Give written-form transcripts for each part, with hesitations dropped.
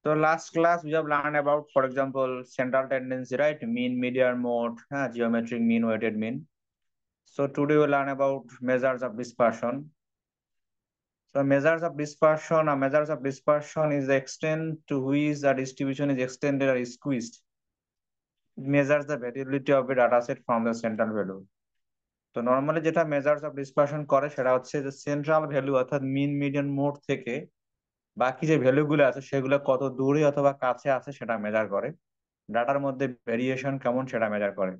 So last class we have learned about, for example, central tendency, right? Mean, median, mode, geometric mean, weighted mean. So today we'll learn about measures of dispersion. So measures of dispersion is the extent to which the distribution is extended or squeezed. It measures the variability of a data set from the central value. তো normally যেটা measures of dispersion করে সেটা হচ্ছে যে central value অর্থাৎ মিন median mode থেকে বাকি যে ভ্যালুগুলো আছে সেগুলো কত দূরে অথবা কাছে আছে সেটা মেজার করে। ডাটার মধ্যে ভেরিয়েশন কেমন সেটা মেজার করে।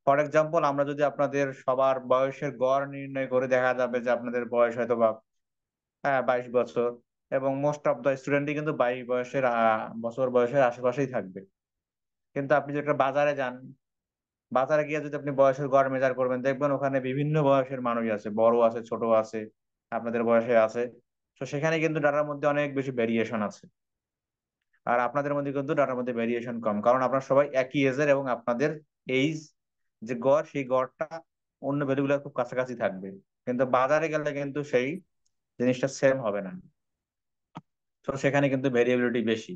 ফর এক্সাম্পল, আমরা যদি আপনাদের সবার বয়সের গড় নির্ণয় করে, দেখা যাবে যে আপনাদের বয়স হয়তো বা 22 বছর, এবং মোস্ট অফ দ্য স্টুডেন্টই কিন্তু 22 বছর বয়সের আশেপাশেই থাকবে। কিন্তু আপনি যদি একটা বাজারে যান, বাজারে গিয়ে যদি আপনি বয়সের গড় মেজার করবেন, দেখবেন ওখানে বিভিন্ন বয়সের মানুষ আছে, বড় আছে, ছোট আছে, আপনাদের বয়সে আছে। তো সেখানে কিন্তু ডাটার মধ্যে অনেক বেশি ভেরিয়েশন আছে। আর আপনাদের মধ্যে কিন্তু ডাটার মধ্যে ভেরিয়েশন কম, কারণ আপনারা সবাই একই এজের এবং আপনাদের এইজ যে গড়, সেই গড়টা অন্য ভ্যালুগুলো খুব কাছাকাছি থাকবে। কিন্তু বাজারে গেলে কিন্তু সেই জিনিসটা সেম হবে না। তো সেখানে কিন্তু ভেরিয়েবিলিটি বেশি।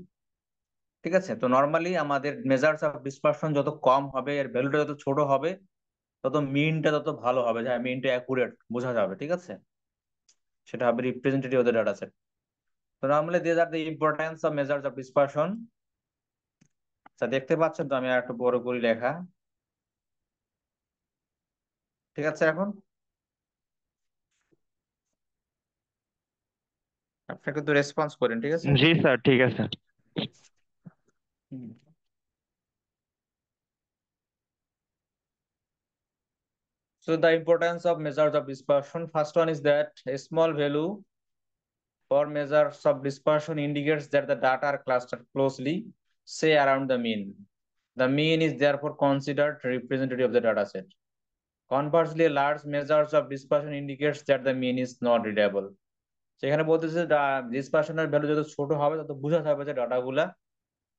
ঠিক আছে, তো নর্মালি আমাদের মেজার্স অফ ডিসপারশন যত কম হবে, এর ভ্যালুটা যত ছোট হবে, তত মিনটা তত ভালো হবে, যে মিনটা অ্যাকুরেট বোঝা যাবে। ঠিক আছে, সেটা হবে representative of the data set. তো normally this are the importance of measures of dispersion. আচ্ছা, দেখতে পাচ্ছেন তো আমি আর একটু বড় করি লেখা। ঠিক আছে, এখন আপনি কিন্তু রেসপন্স করেন, ঠিক আছে। জি স্যার, ঠিক আছে। হুম। So the importance of measures of dispersion. First one is that a small value for measures of dispersion indicates that the data are clustered closely, say around the mean. The mean is therefore considered representative of the data set. Conversely, large measures of dispersion indicates that the mean is not readable. সেখানে বলতেছে ডিসপারশনের value যত ছোট হবে তত বোঝা যাবে যে ডাটাগুলা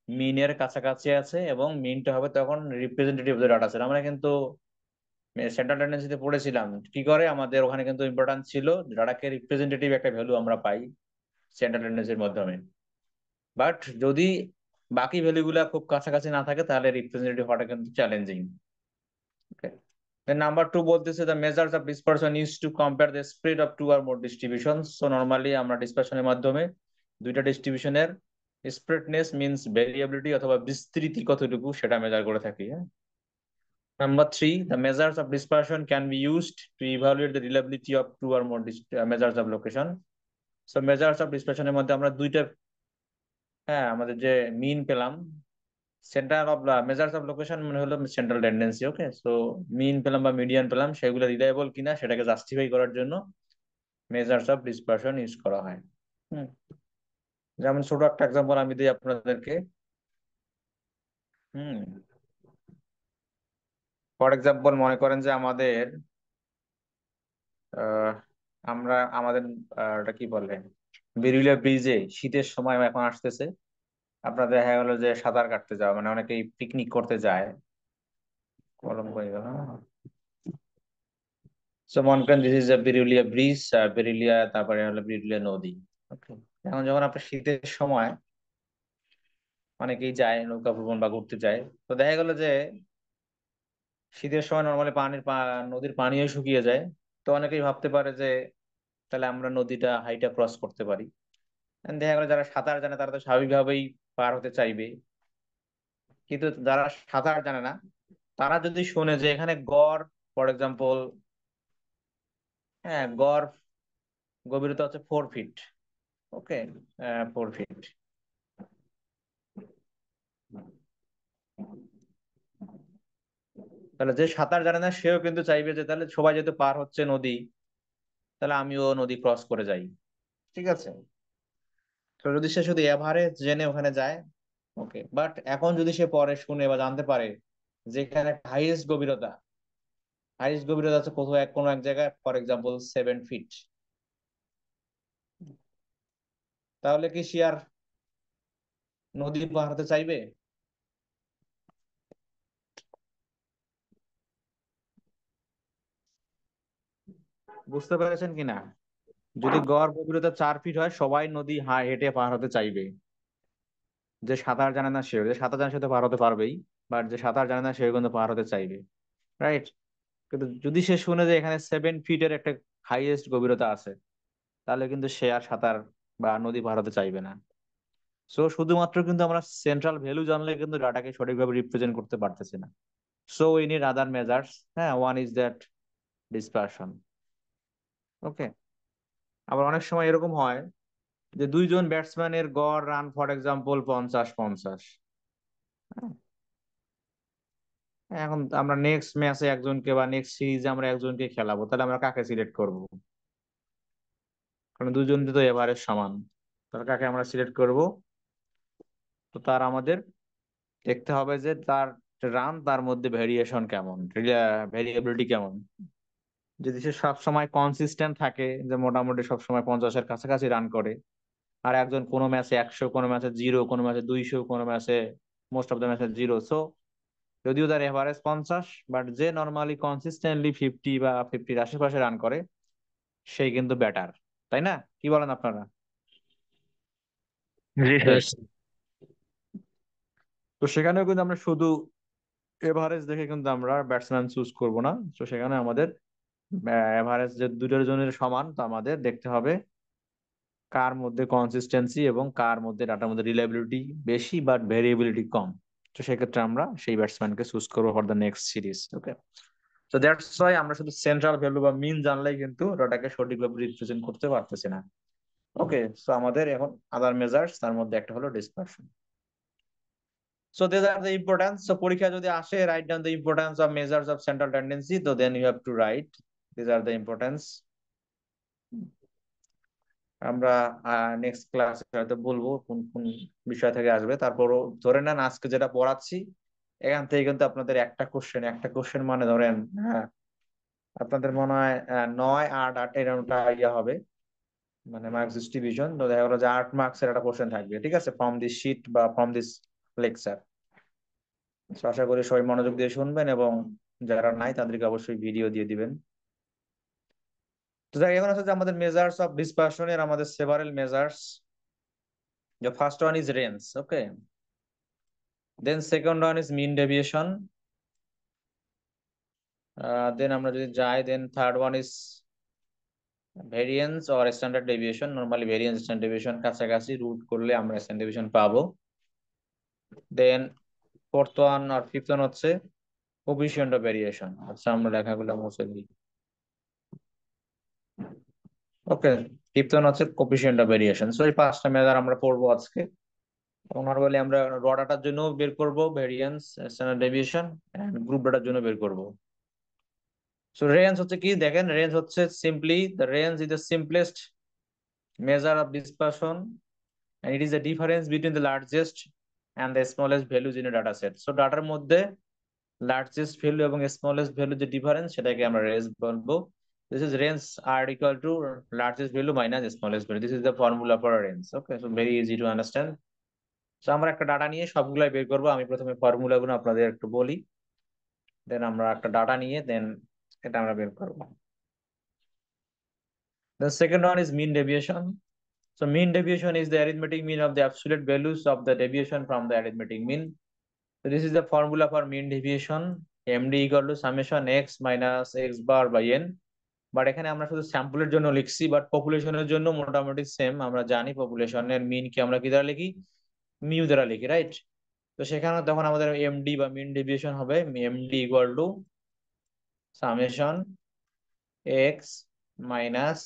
মিনের কাছাকাছি আছে, এবং মিনটা হবে তখন representative of the data set. আমরা কিন্তু সেন্ট্রাল টেন্ডেন্সিতে পড়েছিলাম কি করে, আমাদের ওখানে কিন্তু ইম্পর্টেন্ট ছিল ডাটাকে রিপ্রেজেন্টেটিভ একটা ভ্যালু আমরা পাই সেন্ট্রাল টেন্ডেন্সির মাধ্যমে। বাট যদি বাকি ভ্যালুগুলা খুব কাছাকাছি না থাকে, তাহলে রিপ্রেজেন্টেটিভ হওয়াটা কিন্তু চ্যালেঞ্জিং। ওকে, নাম্বার টু বলতেছে the measures of dispersion use to compare the spread of two or more distribution. So normally আমরা ডিসপারশনের মাধ্যমে দুইটা ডিস্ট্রিবিউশনের স্প্রেডনেস মিনস ভেরিয়েবিলিটি অথবা বিস্তৃতি কতটুকু সেটা মেজার করে থাকি। হ্যাঁ। Number three, the measures of dispersion can be used to evaluate the reliability of two or more measures of location. So measures of dispersion এর মধ্যে আমরা দুইটা, আমাদের যে মিন পেলাম, centre of measures of location মানে হলো সেন্ট্রাল টেন্ডেন্সি। ওকে, so মিন পেলাম বা মিডিয়ান পেলাম, সেগুলো রিলায়েবল কিনা সেটাকে জাস্টিফাই করার জন্য মেজার্স অফ ডিসপারশন ইউজ করা হয়। হুম, যেমন ছোট একটা এক্সাম্পল আমি দিই আপনাদেরকে। হুম, ফর এক্সাম্পল মনে করেন যে আমাদের আহ আমরা আমাদের ওটা কি বলে, বিরুলিয়া ব্রিজে শীতের সময় এখন আসতেছে, আপনার দেখা গেল যে সাঁতার কাটতে যাওয়া, মানে অনেকেই পিকনিক করতে যায়। কলম হয়ে গেল। সো মনে করেন this is Birulia bridge, Birulia, তারপরে হলো বিরুলিয়া নদী। ওকে, এখন যখন আপনার শীতের সময় অনেকেই যায় নৌকা ভ্রমণ বা ঘুরতে যায়, তো দেখা গেল যে শীতের সময় নর্মালি নদীর পানিও শুকিয়ে যায়। তো অনেকেই ভাবতে পারে যে তাহলে আমরা নদীটা হাইটা ক্রস করতে পারি। And দেখা গেলো যারা সাঁতার জানে তারা তো স্বাভাবিকভাবেই পার হতে চাইবে। কিন্তু যারা সাঁতার জানে না, তারা যদি শোনে যে এখানে গড়, ফর এক্সাম্পল, গড় গভীরতা হচ্ছে 4 ফিট। ওকে, 4 ফিট। তাহলে যে সাঁতার জানে না সেও কিন্তু চাইবে যে তাহলে সবাই যেহেতু পার হচ্ছে নদী, তাহলে আমিও নদী ক্রস করে যাই। ঠিক আছে, তো যদি সে শুধু এভারেজ জেনে ওখানে যায়, ওকে, বাট এখন যদি সে পরে শুনে বা জানতে পারে যেখানে হাইয়েস্ট গভীরতা আছে কোথাও কোনো এক জায়গায়, ফর এক্সাম্পল 7 ফিট, তাহলে কি সে আর নদী পার হতে চাইবে? বুঝতে পেরেছেন কিনা? যদি গড় গভীরতা 4 ফিট হয়, সবাই নদী হেঁটে পার হতে চাইবে। যে সাঁতার জানে না সেও, যে সাঁতার জানে সে তো পার হতে পারবেই, বাট যে সাঁতার জানে না সেও কিন্তু পার হতে চাইবে, রাইট? কিন্তু যদি সে শুনে যে এখানে 7 ফিটের একটা হাইয়েস্ট গভীরতা আছে, তাহলে কিন্তু সে আর সাঁতার বা নদী পার হতে চাইবে না। সো শুধুমাত্র কিন্তু আমরা সেন্ট্রাল ভ্যালু জানলে কিন্তু ডাটাকে সঠিকভাবে রিপ্রেজেন্ট করতে পারতেছি না। So we need other measures. হ্যাঁ, ওয়ান ইজ দ্যাট ডিসপারশন। ওকে। আবার অনেক সময় এরকম হয় যে দুইজন ব্যাটসম্যানের গড় রান ফর এক্সাম্পল 50-50। এখন আমরা নেক্সট ম্যাচে একজনকে বা নেক্সট সিরিজে আমরা একজনকে খেলাবো, তাহলে আমরা কাকে সিলেক্ট করব? কারণ দুজন তো এভারেজ সমান, তাহলে কাকে আমরা সিলেক্ট করব? তো তার আমাদের দেখতে হবে যে তার রান, তার মধ্যে ভেরিয়েশন কেমন, ভেরিয়েবিলিটি কেমন। যদি সে সবসময় কনসিস্টেন্ট থাকে, যে মোটামুটি সবসময় 50-এর কাছাকাছি রান করে, আর একজন কোনো ম্যাচে 100, কোনো ম্যাচে 0, কোনো ম্যাচে 200, কোনো ম্যাচে মোস্ট অফ দ্য ম্যাচে 0, সো যদিও তার এভারেজ 50, বাট যে নর্মালি কনসিস্টেন্টলি 50 বা 50-এর আশেপাশে রান করে, সেই কিন্তু ব্যাটার। তাই না? কি বলেন আপনারা? জি স্যার। বেশ। তো সেখানেও কিন্তু আমরা শুধু এভারেজ দেখে কিন্তু আমরা ব্যাটসম্যান চুজ করব না। তো সেখানে আমাদের এভারেজ যে দুটোর জনের সমান, তো আমাদের দেখতে হবে কার মধ্যে কনসিস্টেন্সি এবং কার মধ্যে ডাটার মধ্যে রিলায়েবিলিটি বেশি বাট ভেরিয়েবিলিটি কম। তো সেক্ষেত্রে আমরা সেই ব্যাটসম্যানকে চুজ করবো ফর দ্য নেক্সট সিরিজ। ওকে। তো দ্যাটস ওয়াই আমরা শুধু সেন্ট্রাল ভ্যালু বা মিন জানলেই কিন্তু ডাটাকে সঠিকভাবে রিপ্রেজেন্ট করতে পারতেছি না। ওকে, সো আমাদের এখন আদার মেজার্স, তার মধ্যে একটা হলো dispersion. So these are the importance. So পরীক্ষা যদি আসে, write down the importance of measures of central tendency. So then you have to write these are the importance. আমরা নেক্সট ক্লাসে হয়তো বলবো কোন কোন বিষয় থেকে আসবে। তারপরও ধরে নেন আজকে যেটা পড়াচ্ছি, এখান থেকে কিন্তু আপনাদের একটা কোশ্চেন মানে ধরেন, হ্যাঁ, আপনাদের মনে হয় 9, 8, 8 এরকমটা ইয়ে হবে, মানে মার্কস ডিস্ট্রিবিউশন। তো দেখা গেলো যে 8 মার্কসের একটা কোশ্চেন থাকবে, ঠিক আছে, ফ্রম দিস শিট বা ফ্রম দিস লেকচার। আশা করি সবাই মনোযোগ দিয়ে শুনবেন, এবং যারা নাই তাদেরকে অবশ্যই ভিডিও দিয়ে দিবেন। তো যাই, এখন আছে যে আমাদের মেজার্স অফ ডিসপারশনের আমাদের several measures. The first one is range, okay. Then second one is mean deviation. Then আমরা যদি যাই, then third one is variance or standard deviation. Normally variance standard deviation কাছাকাছি রুট করলে আমরা standard deviation পাবো। Then fourth one or fifth one হচ্ছে coefficient of variation। আচ্ছা, আমরা লেখাগুলো মুছে দিই। ওকে, ফিফথ ওয়ান হচ্ছে কোফিশিয়েন্ট অফ ভেরিয়েশন। সো এই 5টা মেজার আমরা পড়বো আজকে। নর্মালি আমরা র ডাটার জন্য বের করব variance, standard deviation, and group ডাটার জন্য বের করব। সো রেঞ্জ হচ্ছে কি, দেখেন, রেঞ্জ হচ্ছে simply the range is the simplest measure of dispersion, and it is the difference between the largest and the smallest values in a data set. সো ডাটার মধ্যে লার্জেস্ট ভ্যালু এবং স্মলেস্ট ভ্যালু যে difference, সেটাকে আমরা range বলবো। This is range are equal to largest value minus smallest value. This is the formula for a range. Okay, so very easy to understand. So আমরা একটা data নিয়ে সবগুলাই বের করবো। আমি প্রথমে ফর্মুলা গুলো আপনাদের একটু বলি, দেন আমরা একটা ডাটা নিয়ে দেন এটা আমরা বের করবো। The second one is mean deviation. So mean deviation is the arithmetic mean of the absolute values of the deviation from the arithmetic mean. So this is the formula for mean deviation. MD equal to summation x minus x bar by n. But এখানে আমরা শুধু স্যাম্পলের জন্য লিখছি, but পপুলেশনের জন্য মোটামুটি same. আমরা জানি পপুলেশনের মিন কি আমরা কি দ্বারা লিখি, মিউ দ্বারা লিখি, রাইট? তো সেখানে তখন আমাদের এমডি বা মিন ডেভিয়েশন হবে MD equal to summation x minus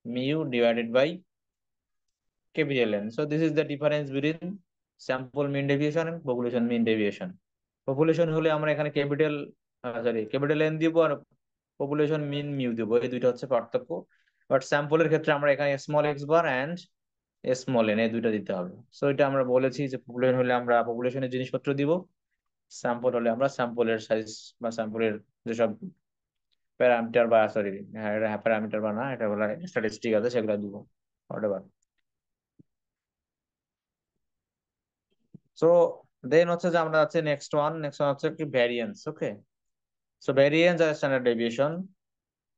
mu divided by capital n. So this is the difference between sample mean deviation and population mean deviation. Population হলে আমরা এখানে ক্যাপিটাল এন দিব, আর পপুলেশন মিন mu দিব, এই দুইটা হচ্ছে পার্থক্য। বাট স্যাম্পলের ক্ষেত্রে আমরা এখানে small x bar and small n, এই দুইটা দিতে হবে। সো এটা আমরা বলেছি যে পপুলেশন হলে আমরা পপুলেশনের জিনিসপত্র দিব, স্যাম্পল হলে আমরা স্যাম্পলের সাইজ বা স্যাম্পলের যেসব প্যারামিটার বা সরি, হ্যাঁ এটা প্যারামিটার বা না, এটা বলা স্ট্যাটিস্টিক আছে, সেগুলো দিব হোয়াটএভার। সো দেন হচ্ছে যে আমরা আছে নেক্সট ওয়ান হচ্ছে কি ভ্যারিয়েন্স। ওকে, সো ভ্যারিয়েন্স আর standard deviation.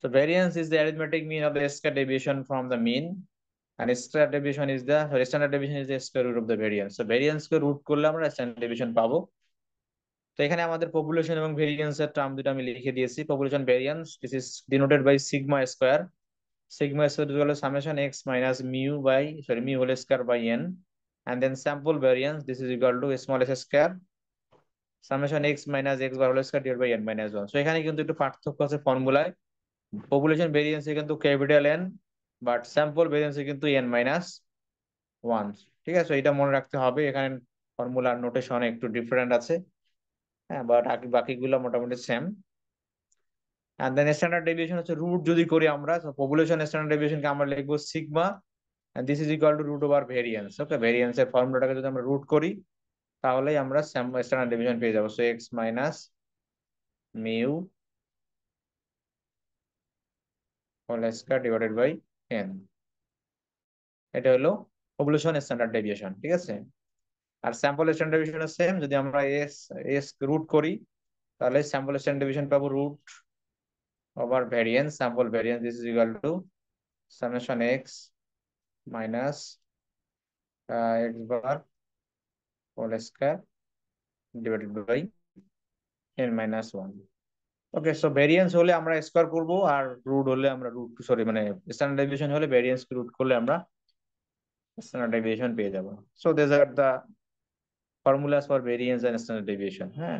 So variance is the arithmetic mean of the escaped deviation from the mean. and standard deviation is the square root of the variance. So variance K root করলে আমরা standard deviation পাবো। তো এখানে আমাদের population এবং variance এর term দুটো আমি লিখে দিয়েছি। Population variance, this is denoted by sigma square. Sigma square is summation x minus mu whole square by n, and then sample variance, this is equal to small s square summation x minus x bar whole square divided by n minus 1. So এখানে কিন্তু একটু পার্থক্য আছে ফর্মুলায়। Population variance এ কিন্তু capital N, but sample variance এ কিন্তু n minus 1। ঠিক আছে, এটা মনে রাখতে হবে। এখানে ফর্মুলার নোটেশন একটু ডিফারেন্ট আছে, হ্যাঁ, বাট বাকিগুলো মোটামুটি same. And then standard deviation হচ্ছে রুট যদি করি আমরা, তো পপুলেশন স্ট্যান্ডার্ড ডেভিয়েশনকে আমরা লিখবো sigma, and this is equal to root over variance. Okay, ভেরিয়েন্সের ফর্মুলাটাকে যদি আমরা রুট করি তাহলেই আমরা স্ট্যান্ডার্ড ডেভিয়েশন পেয়ে যাবো। So x minus mu whole square divided by n, এটা হলো পপুলেশন স্ট্যান্ডার্ড ডেভিয়েশন। ঠিক আছে, আর স্যাম্পল স্ট্যান্ডার্ড ডেভিয়েশন সেম। যদি আমরা এস এস রুট করি তাহলে স্যাম্পল স্ট্যান্ডার্ড ডেভিয়েশন পাবো root over variance, sample variance, this is equal to summation x minus x bar whole square divided by n minus 1। Okay, so variance হলে আমরা square করব, আর root হলে আমরা root sorry মানে স্ট্যান্ডার্ড ডেভিয়েশন হলে variance কে রুট করলে আমরা স্ট্যান্ডার্ড ডেভিয়েশন পেয়ে যাব। So this are the formulas for variance and standard deviation. হ্যাঁ,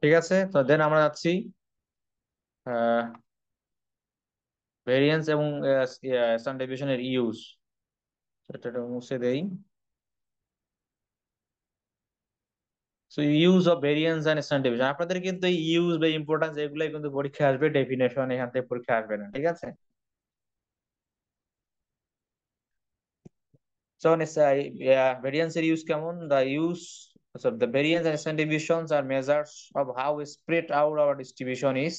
ঠিক আছে। তো দেন আমরা যাচ্ছি ভেরিয়েন্স এবং স্ট্যান্ডার্ড ডেভিয়েশনের ইউজ। এটা মুছে দেই। So use of variance and standard deviation, আপনাদের কিন্তু এই ইউজ বা ইম্পর্টেন্স এগুলাই কিন্তু পরীক্ষা আসবে, ডেফিনেশন এখান থেকে পরীক্ষা আসবে না। ঠিক আছে, so variance এর ইউজ কেমন? The variance and standard deviations are measures of how spread out our distribution is.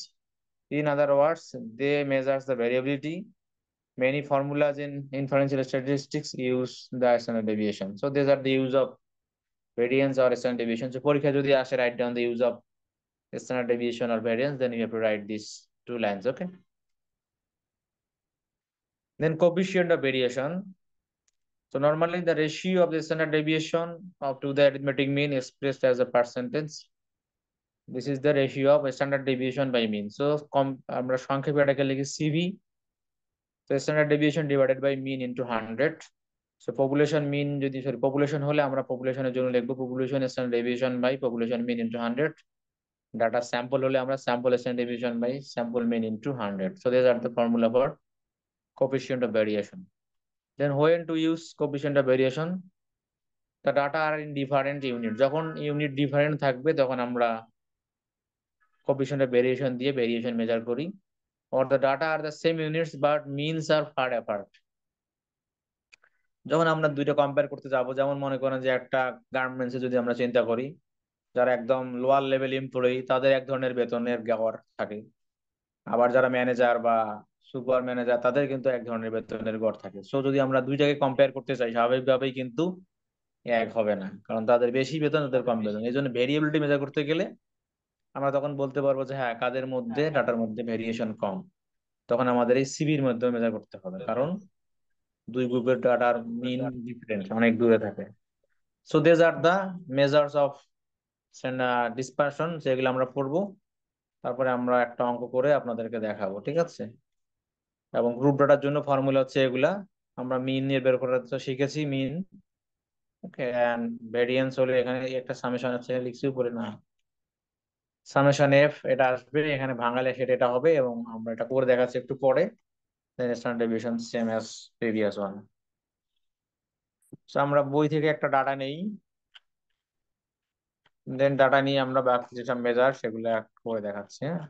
In other words, they measures the variability. Many formulas in inferential statistics use the standard deviation. So these are the use of variance or standard deviation. So পরীক্ষা যদি আসে, write down the use of standard deviation or variance, then you have to write these two lines. Okay. Then coefficient of variation. So normally the ratio of the standard deviation up to the arithmetic mean expressed as a percentage. This is the ratio of standard deviation by mean. So আমরা সংক্ষেপে এটাকে লিখি CV. So standard deviation divided by mean into 100. So population mean যদি population হলে আমরা populationের জন্য লিখবো population standard deviation by population mean into 100. Data sample হলে আমরা sample standard deviation by sample mean into 100. So these are the formula for coefficient of variation. Then when to use coefficient of variation? The data are in different unit. যখন unit different থাকবে তখন আমরা coefficient of variation দিয়ে variation measure করি, or the data are the same units but means are far apart. যখন আমরা দুইটা compare করতে যাব, যেমন মনে করেন যে একটা গার্মেন্টসে যদি আমরা চিন্তা করি, যারা একদম লোয়ার লেভেল এমপ্লয়ি তাদের এক ধরনের বেতনের গড় থাকে, আবার যারা ম্যানেজার বা সুপার ম্যানেজার তাদের কিন্তু এক ধরনের বেতনের গড় থাকে। সো যদি আমরা দুইটাকে কম্পেয়ার করতে চাই, স্বাভাবিকভাবেই কিন্তু এক হবে না, কারণ তাদের বেশি বেতন, তাদের কম বেতন। এই জন্য ভেরিয়েবিলিটি মেজার করতে গেলে আমরা তখন বলতে পারবো যে হ্যাঁ, কাদের মধ্যে ডাটার মধ্যে ভেরিয়েশন কম, তখন আমাদের এই সিভির মধ্যে মেজার করতে হবে, কারণ দুই গ্রুপের ডাটার মিন ডিফারেন্ট, অনেক দূরে থাকে। So this are the measures of dispersion, যেগুলো আমরা পড়বো, তারপরে আমরা একটা অঙ্ক করে আপনাদেরকে দেখাবো। ঠিক আছে, এবং গ্রুপ ডাটার জন্য ফর্মুলা হচ্ছে এগুলা। আমরা মিন নিয়ে বের করতে শিখেছি, মিন। ওকে, এন্ড ভেরিয়েন্স হলে এখানে একটা সামেশন আছে, লিখছি উপরে না, সামেশন এফ, এটা আসবে এখানে ভাঙালে সেটা এটা হবে, এবং আমরা এটা করে দেখাচ্ছি একটু পরে। Then standard deviation same as previous one. So আমরা বই থেকে একটা ডাটা নেই, দেন ডাটা নিয়ে আমরা বাকি যেসব মেজার সেগুলো করে দেখাচ্ছি। হ্যাঁ,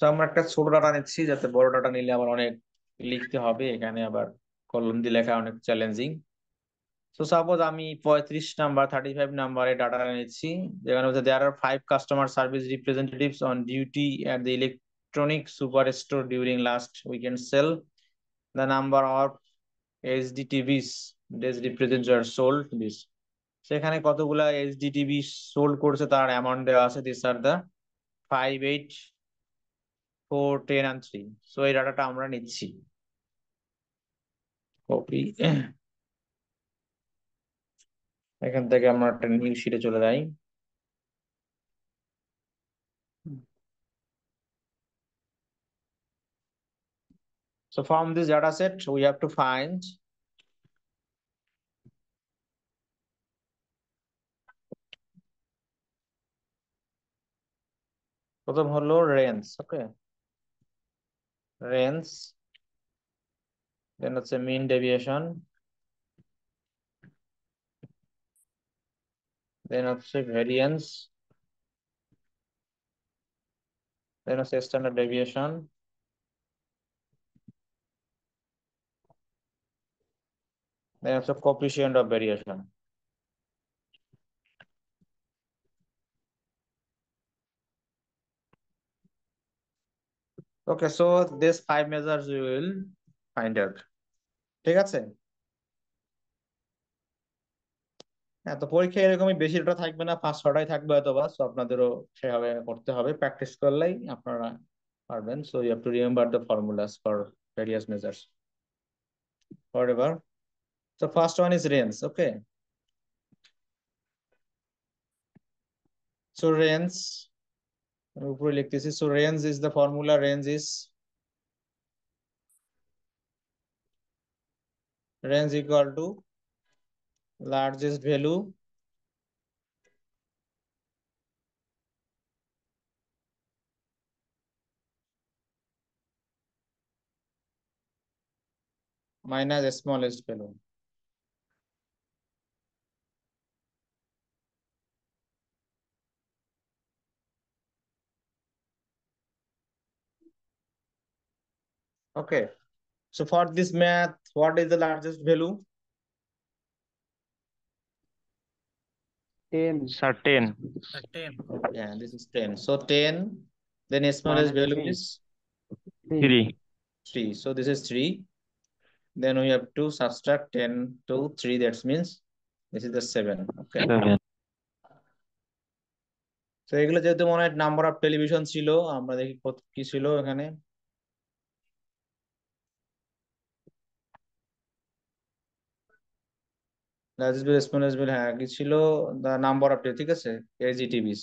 তো আমরা একটা ছোট ডাটা নিচ্ছি, যাতে বড় ডাটা নিলে আবার অনেক লিখতে হবে, এখানে আবার কলম দিয়ে লেখা অনেক চ্যালেঞ্জিং। তো সাপোজ আমি 35 নাম্বার 35 নাম্বারে ডাটা নিচ্ছি, যেখানে হচ্ছে there are 5 customer service representatives on duty at the electronic super store during last weekend sale. the number of HD TVs this represents are sold this. সেখানে কতগুলা HD টিভি সোল্ড করছে তার amount দেওয়া আছে। This are the 5, 8, 4, 10 and 3। So এই ডাটাটা আমরা নিচ্ছি। কপি, এখান থেকে আমরা একটা নিউ শিটে চলে যাই। So from this data set we have to find প্রথম হলো রেঞ্জ। ওকে, রেঞ্জ, দেন হচ্ছে মিন ডেভিয়েশন, দেন হচ্ছে ভেরিয়েন্স, দেন হচ্ছে স্ট্যান্ডার্ড ডেভিয়েশন, দেন হচ্ছে coefficient of variation. Okay, so this 5 measures you will find out। ঠিক আছে? হ্যাঁ, তো পরীক্ষা এরকমই বেশিটা থাকবে না, 5-6টাই থাকবে হয়তো বা। সো আপনাদেরও সেভাবে করতে হবে, প্র্যাকটিস করলেই আপনারা পারবেন। So you have to remember the formulas for various measures whatever। So first one is range। Okay, so range উপরে লিখতেছি। So range is the formula, range equal to largest value minus smallest value। Okay, so for this math, what is the largest value? 10 Sir, 10. Yeah, this is 10। So 10, then smallest minus value 3 is 3 3. 3। So this is 3। Then we have to subtract 10 to 3, that means this is the 7। Okay, 7. so এগুলো যেহেতু মনে হয় number of television ছিল, আমরা দেখি কি ছিল এখানে। লার্জেস্ট বিল, স্মলেস্ট বিল, হ্যাঁ কি ছিল, দা নাম্বার অফ, ঠিক আছে, এলজি টিভিস।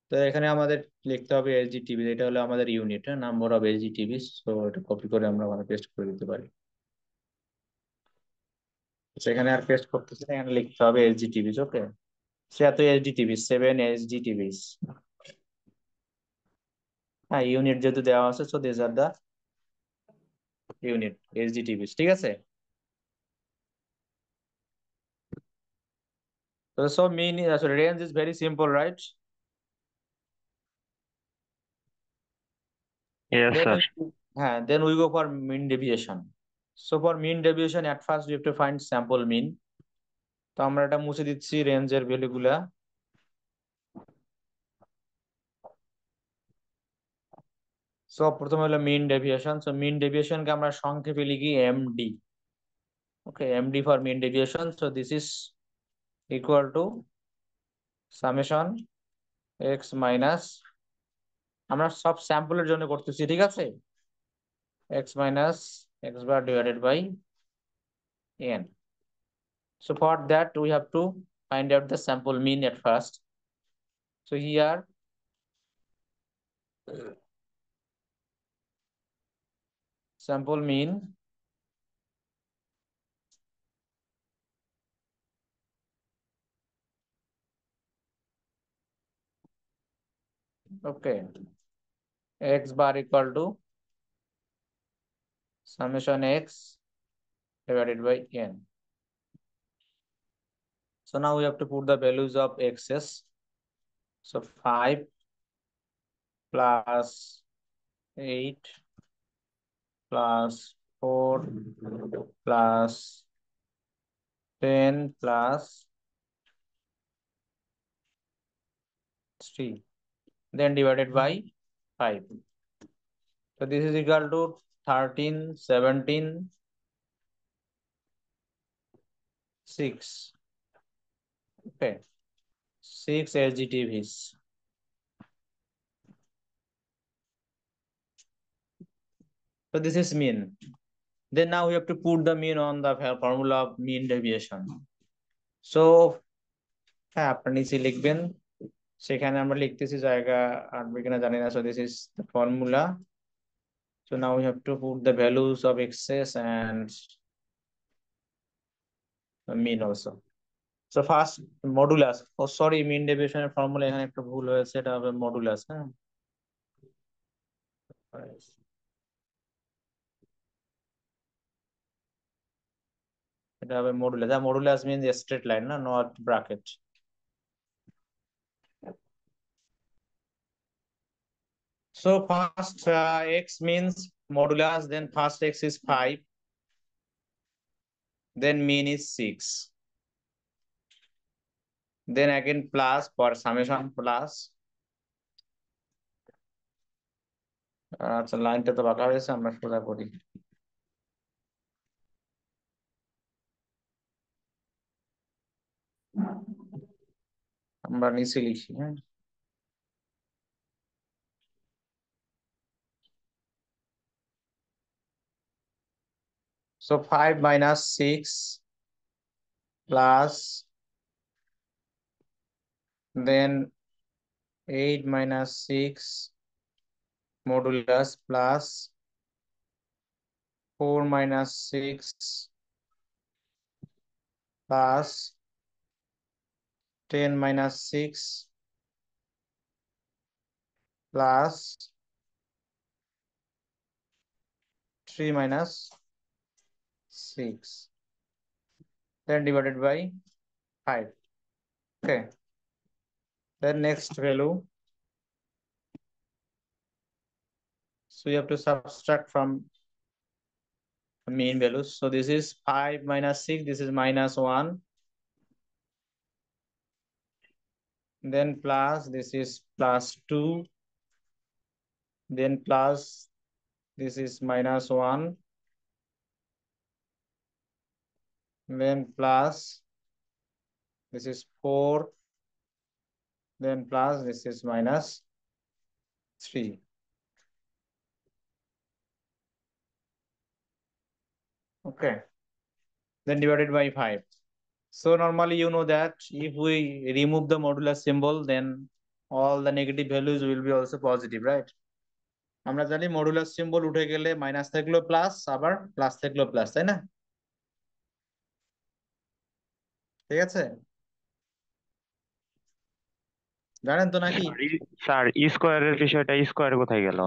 তো এখানে আমাদের লিখতে হবে এলজি টিভি, এটা হলো আমাদের ইউনিট, হ্যাঁ, নাম্বার অফ এলজি টিভিস। তো এটা কপি করে আমরা ওখানে পেস্ট করে দিতে পারি। সেখানে আর পেস্ট করতেছি না, এখানে লিখতে হবে এলজি টিভিস। ওকে, সে এত এলজি টিভিস, 7 এলজি টিভিস। হ্যাঁ, ইউনিট যেহেতু দেওয়া আছে, so this are the unit LG TVs. ঠিক আছে, so mean, so range is very simple, right? Yes, Then sir. then we go for mean deviation। So for mean deviation, at first we have to find sample mean। তো আমরা এটা মুছে দিচ্ছি রেঞ্জের value গুলা। So প্রথমে হলো mean deviation. So mean deviation কে আমরা সংক্ষেপে লিখি MD. Okay, MD for mean deviation. So this is equal to summation x minus, আমরা সব স্যাম্পলের জন্য করতেছি, ঠিক আছে, x minus x bar divided by n. So for that we have to find out the sample mean at first। So here sample mean okay, x bar equal to summation x divided by n। So now we have to put the values of x's। So 5 plus 8 plus 4 plus 10 plus 3, then divided by 5। So this is equal to 13, 17, 6. Okay, 6 SGTVs. So this is mean. Then now we have to put the mean on the formula of mean deviation. So হ্যাঁ আপনি নিচে লিখবেন, সেখানে আমরা লিখতেছি জায়গা আর বিজ্ঞানে জানি না, so this is the formula. So now we have to put the values of x's and the mean also. So first modulus, oh sorry, mean deviation এর formula এখানে একটু ভুল হয়েছে, এটা হবে modulus, হ্যাঁ এটা হবে modulus. Modulus means a straight line, না, not bracket. So first x means modulus, then first x is 5, then mean is 6, then again plus for summation plus. আচ্ছা লাইনটা তো বাঁকা হয়েছে, আমরা সোজা করি। আমরা নিচে লিখি, হ্যাঁ so 5 minus 6 plus then 8 minus 6 modulus plus 4 minus 6 plus 10 minus 6 plus 3 minus 6, then divided by 5. Okay, then next value, so you have to subtract from mean values. So this is 5 minus 6, this is minus 1, then plus this is plus 2, then plus this is minus 1, then plus this is 4, then plus this is minus 3. Okay, then divided by 5. So normally you know that if we remove the modular symbol, then all the negative values will be also positive, right? আমরা জানি modulus symbol উঠে গেলে minus থাকলো plus, আবার plus থাকলো plus, তাই না? ঠিক আছে, জানেন তো নাকি? স্যার স্কোয়ারের বিষয়টা, স্কোয়ার কোথায় গেল?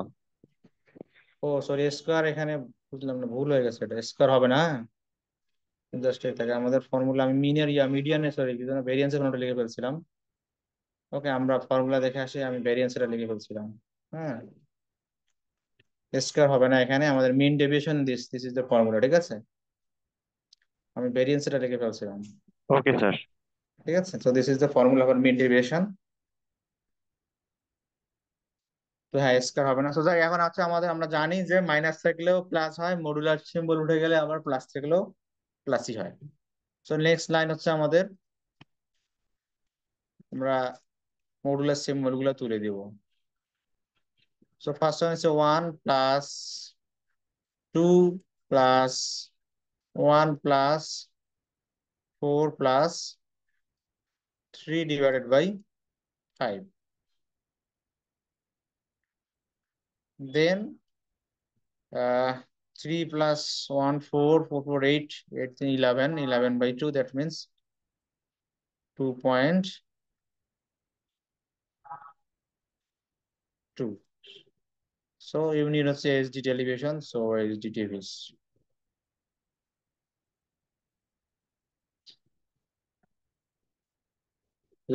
ও সরি, স্কোয়ার এখানে বুঝলাম না, ভুল হয়ে গেছে, এটা স্কোয়ার হবে না, জাস্ট থাকে আমাদের ফর্মুলা, আমি মিনের মিডিয়ানে সরি ভেরিয়েন্সের নোটে লিখে ফেলছিলাম। ওকে, আমরা ফর্মুলা দেখে আসি, আমি ভেরিয়েন্সটা লিখে ফেলছিলাম। হ্যাঁ, স্কয়ার হবে না এখানে, আমাদের mean deviation this this is the formula, ঠিক আছে? আমি ভেরিয়েন্সটা লিখে ফেলছিলাম। Okay sir. ঠিক আছে, so this is the formula for mean deviation. তো হ্যাঁ, স্কয়ার হবে না। সো যাই, এখন আছে আমাদের, আমরা জানি যে মাইনাস থাকলেও প্লাস হয়, মডুলার সিম্বল উঠে গেলে আবার প্লাস থাকলেও প্লাসই হয়। সো নেক্সট লাইন হচ্ছে আমাদের, আমরা মডুলার সিম্বল গুলো তুলে দিব। সো ফার্স্ট ওয়ান হচ্ছে 1 plus 2 plus 1 plus 4 plus 3 divided by 5. Then 3 plus 1 4, 4 4 8, 8 11, 11 by 2, that means 2.2. So unit হচ্ছে SDT elevation, so SDT is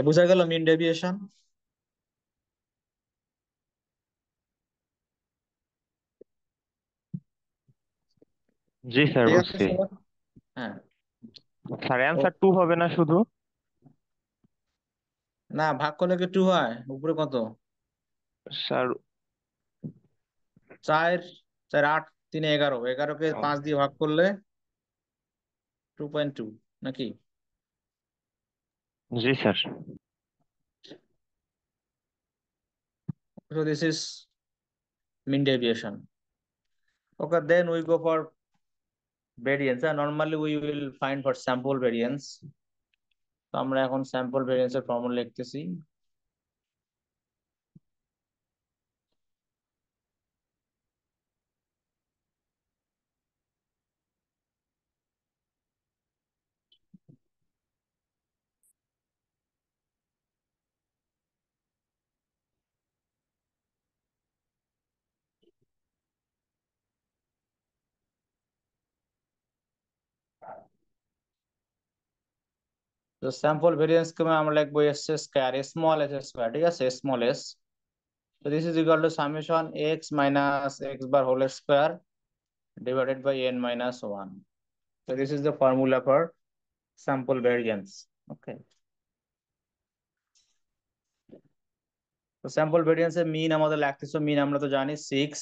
বুঝা গেল মিন ডেভিয়েশন। জি স্যার, ঠিক আছে বুঝছি। সবার? হ্যাঁ, স্যার ও অ্যান্সার 2 হবে না শুধু? না, ভাগ করলে কি 2 হয়? উপরে কত? স্যার 4 4 8 3 11, 11 কে 5 দিয়ে ভাগ করলে 2.2 নাকি? জি sir. So this is mean deviation. Okay, then we go for variance. Normally we will find for sample variance. তো আমরা এখন স্যাম্পল ভেরিয়েন্স এর ফর্মুলা লিখতেছি। তো স্যাম্পল ভেরিয়েন্স কে আমরা লিখবো S square, small S square, ঠিক আছে, small S. So this is equal to summation x minus x bar whole square divided by n minus 1. So this is the formula for sample variance. Okay. তো sample variance এর মিন আমাদের লাগতেছে, মিন আমরা তো জানি 6।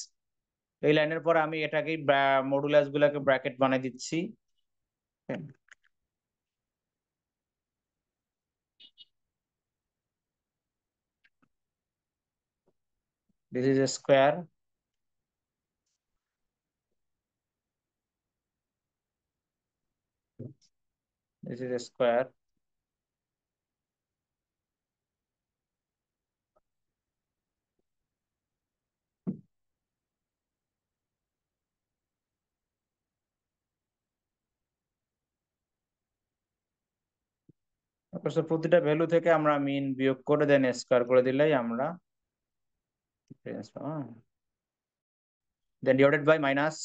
এই লাইনের পর আমি এটাকে মডুলাস গুলাকে ব্র্যাকেট বানিয়ে দিচ্ছি। This is a square. This is a square. So প্রতিটা ভ্যালু থেকে আমরা মিন বিয়োগ করে দেন স্কয়ার করে দিলেই আমরা then divided by minus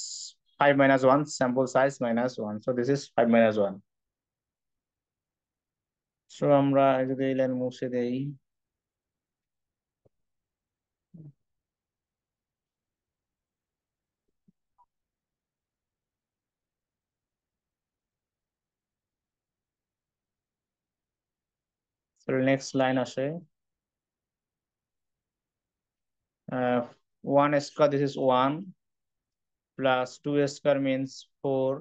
5 minus 1, sample size minus 1. So this is 5 minus 1. So আমরা যদি এই লাইন মুছে দেই, so next line আসে 1 square, this is 1 plus 2 square means 4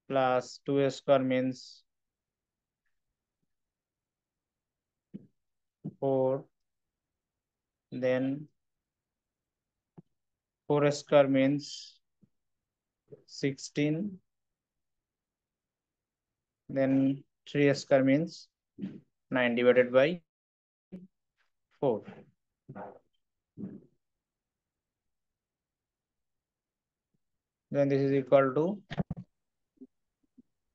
plus 2 square means 4, then 4 square means 16, then 3 square means 9 divided by 4. Then this is equal to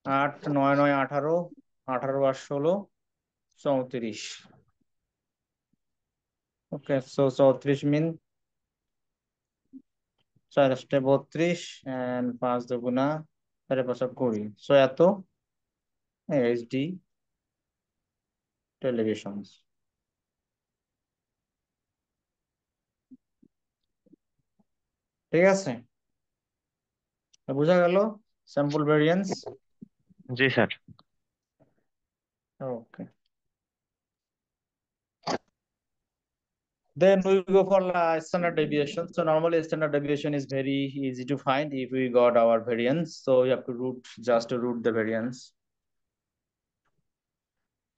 8 9 9 18, 18 আর 16 34। Okay, so 34 mean 4 32 and 5 দুগুণা 4 5 20। So এত HD television. ঠিক আছে, বোঝা গেল sample variance? জি sir. Okay, then we go for standard deviation. So normally standard deviation is very easy to find if we got our variance. So you have to root the variance.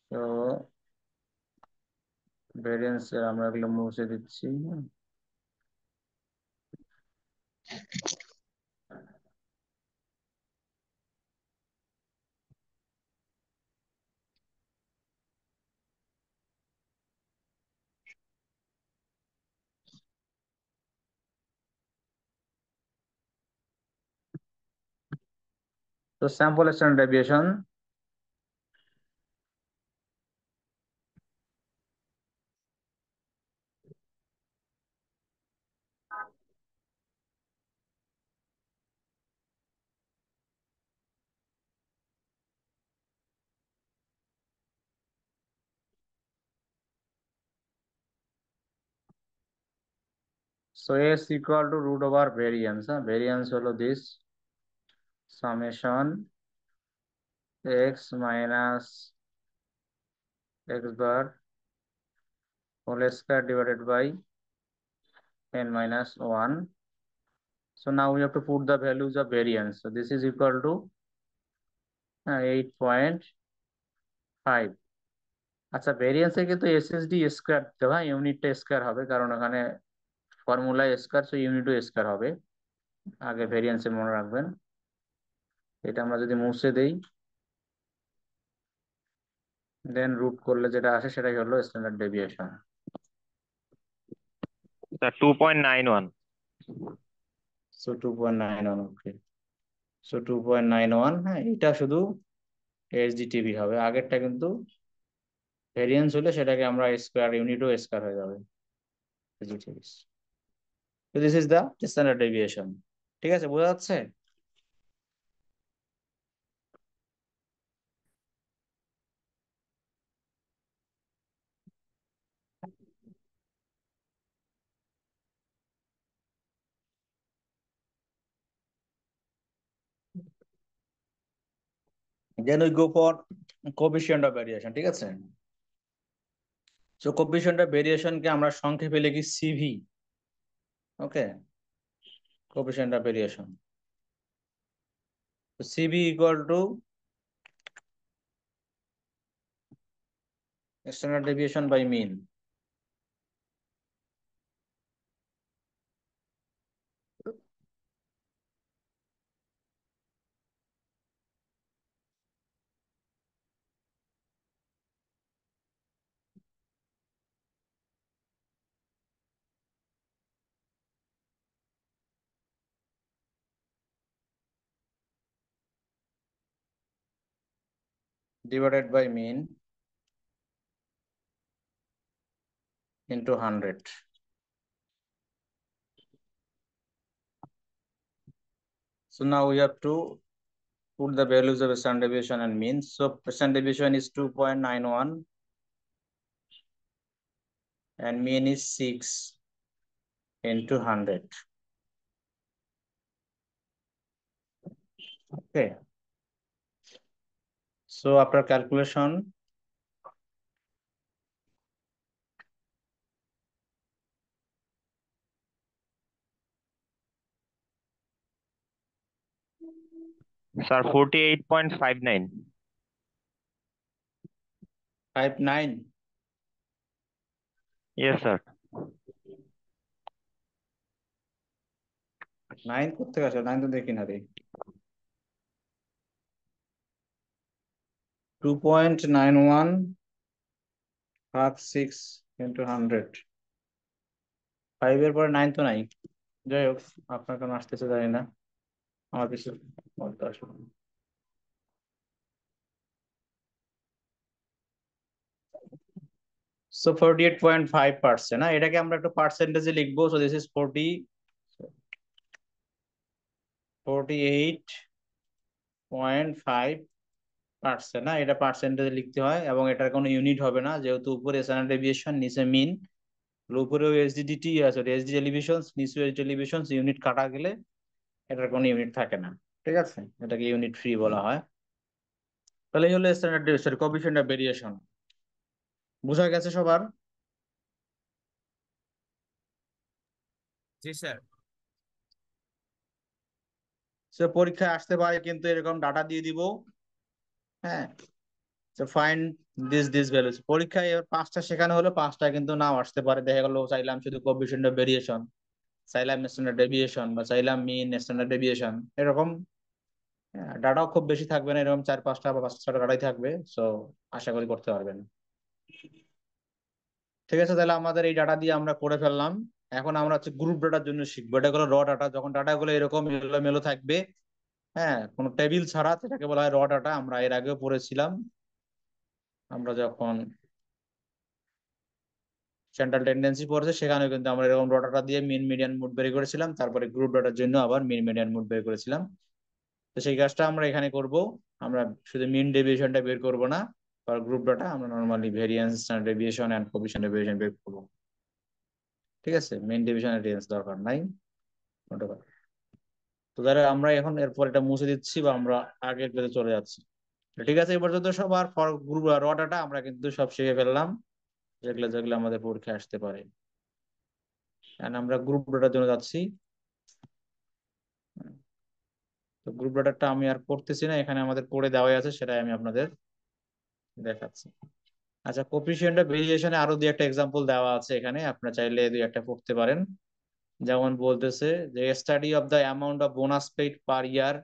So variance আমরা এগুলো মুছে দিচ্ছি। So sample standard deviation. So S equal to root over variance. Variance হলো this summation x minus x bar whole square divided by n minus 1 So now we have to put the values of variance. So this is equal to 8.5. আচ্ছা, ভেরিয়েন্সে কিন্তু SSD square দিতে হয়, ইউনিটটা square হবে কারণ ওখানে formula square, so ইউনিটও square হবে। আগে ভেরিয়েন্সে মনে রাখবেন। এটা আমরা যদি মুছে দেই, দেন রুট করলে যেটা আসে সেটাই হলো স্ট্যান্ডার্ড ডেভিয়েশন। স্যার 2.91। সো 2.91, ওকে। সো 2.91, হ্যাঁ, এটা শুধু এইচডিটিভি হবে। আগেরটা কিন্তু ভেরিয়েন্স হলে সেটাকে আমরা স্কয়ার, ইউনিটও স্কয়ার হয়ে যাবে। So this is the standard deviation. ঠিক আছে, বোঝা যাচ্ছে? Then we go for coefficient of variation, ঠিক আছে? So coefficient of variation কে আমরা সংক্ষেপে লিখি CV. Okay, coefficient of variation, so CV equal to standard deviation by mean. Divided by mean into 100. So now we have to put the values of standard deviation and mean. So standard deviation is 2.91 and mean is 6 into 100. Okay, so after calculation, sir 48.59। 59, yes sir. 9 করতে গেছে, 9 তো দেখি না রে। 2.91 ভাগ 6 into 100, 5 এর পরে 9 তো নাই। যাই হোক, আপনার কেন আসতেছে জানি না, আমার কিছু বলতে আসবে। সো 48.5%, না, এটাকে আমরা একটু পার্সেন্টেজে লিখবো। সো দিস ইজ 48.5%, না, এটা পার্সেন্টেজে লিখতে হয় এবং এটার কোনো ইউনিট হবে না, যেহেতু উপরে স্ট্যান্ডার্ড ডেভিয়েশন, নিচে মিন। উপরেও এসডিডিটি আছে, এসডি এলিভেশন, নিচে এসডি এলিভেশন, ইউনিট কাটা গেলে এটার কোনো ইউনিট থাকে না। ঠিক আছে, এটাকে ইউনিট ফ্রি বলা হয়। তাহলে এই হলো standard deviation, coefficient of variation. বোঝা গেছে সবার? জি স্যার। সে পরীক্ষায় আসতে পারে কিন্তু এরকম ডাটা দিয়ে দিব, হ্যাঁ, তো ফাইন্ড দিস ভ্যালুস। পরীক্ষায় এবার 5টা শেখানো হলো, 5টা কিন্তু নাও আসতে পারে। দেখা গেল চাইলাম শুধু কোএফিসিয়েন্ট অফ ভেরিয়েশন, চাইলাম স্ট্যান্ডার্ড ডেভিয়েশন, বা চাইলাম মিন স্ট্যান্ডার্ড ডেভিয়েশন, এরকম ডাটাও খুব বেশি থাকবে না, এরকম 4-5টা বা 5-6টা ডাটাই থাকবে। সো আশা করি করতে পারবেন। ঠিক আছে, তাহলে আমাদের এই ডাটা দিয়ে আমরা করে ফেললাম। এখন আমরা হচ্ছে গ্রুপ ডাটার জন্য শিখবো। এটা হলো র ডাটা। যখন ডাটাগুলো এরকম এলোমেলো থাকবে, হ্যাঁ, কোনো টেবিল ছাড়া, সেটাকে বলা হয় র ডাটা। আমরা এর আগেও পড়েছিলাম, আমরা যখন সেন্ট্রাল টেন্ডেন্সি পড়েছে সেখানে কিন্তু আমরা এরকম র ডাটা দিয়ে মিন মিডিয়ান মুড বের করেছিলাম, তারপরে গ্রুপ ডাটার জন্য আবার মিন মিডিয়ান মুড বের করেছিলাম। তো সেই কাজটা আমরা এখানে করব। আমরা শুধু মিন ডেভিয়েশনটা বের করব না, আর গ্রুপ ডাটা আমরা normally variance, standard deviation and coefficient of variation বের করব। ঠিক আছে, মেইন ডিভিশন এর রেঞ্জ দরকার নাই। তো যারা আমরা এখন এরপর এটা মুছে দিচ্ছি বা আমরা আগের পেজে চলে যাচ্ছি। ঠিক আছে, এই পর্যন্ত সবার ফর গ্রুপ র ডাটা আমরা কিন্তু সব শিখে ফেললাম, যেগুলো যেগুলো আমাদের পরীক্ষায় আসতে পারে। এন্ড আমরা গ্রুপ ডাটার জন্য যাচ্ছি। তো গ্রুপ ডাটাটা আমি আর করতেছি না, এখানে আমাদের পড়ে দেওয়াই আছে, সেটাই আমি আপনাদের দেখাচ্ছি। আচ্ছা, কোফিশিয়েন্ট অফ ভেরিয়েশনে আরো দুই একটা এক্সাম্পল দেওয়া আছে এখানে, আপনারা চাইলে দুই একটা পড়তে পারেন। যেমন বলতেছে যে study of the amount of bonus paid per year